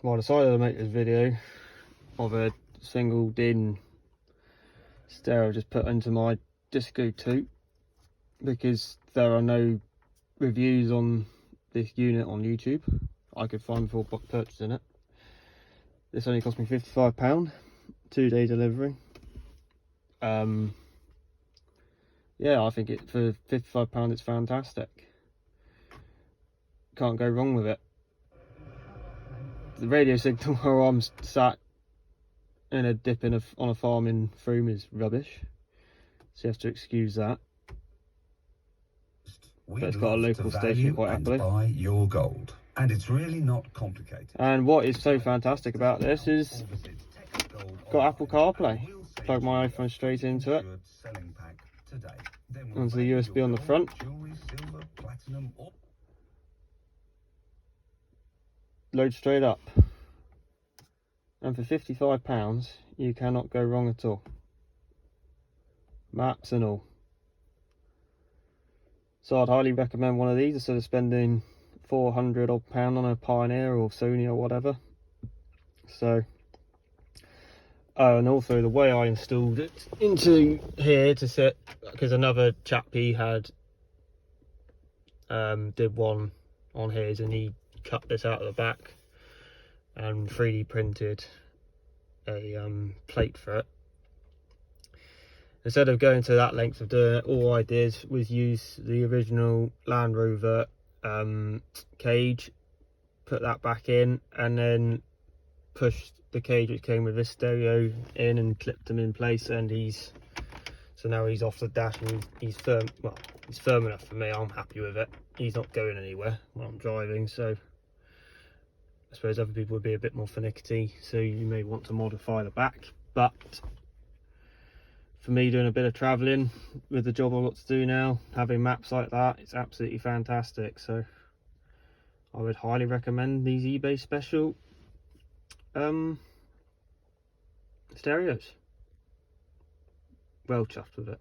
Well, I decided to make this video of a single DIN stereo just put into my Disco 2 because there are no reviews on this unit on YouTube I could find before purchasing it. This only cost me £55, 2-day delivery. Yeah, I think it for £55 it's fantastic. Can't go wrong with it. The radio signal where I'm sat in a dip on a farm in Froome is rubbish, so you have to excuse that. But it's got a local station quite happily. Buy your gold, and it's really not complicated. And what is so fantastic about this is got Apple CarPlay. Plug my iPhone straight into it. Onto the USB on the front. Load straight up. And for £55 you cannot go wrong at all. Maps and all. So I'd highly recommend one of these instead of spending £400 odd on a Pioneer or Sony or whatever. So, and also the way I installed it into here to set, because another chap he had did one on his and he cut this out of the back and 3D printed a plate for it. Instead of going to that length of doing it, all I did was use the original Land Rover cage, put that back in, and then pushed the cage which came with this stereo in and clipped them in place, and so now he's off the dash and he's firm. Well, he's firm enough for me. I'm happy with it. He's not going anywhere when I'm driving, so I suppose other people would be a bit more finicky, so you may want to modify the back. But for me, doing a bit of travelling with the job I've got to do now, having maps like that, it's absolutely fantastic. So I would highly recommend these eBay special stereos. Well chuffed with it.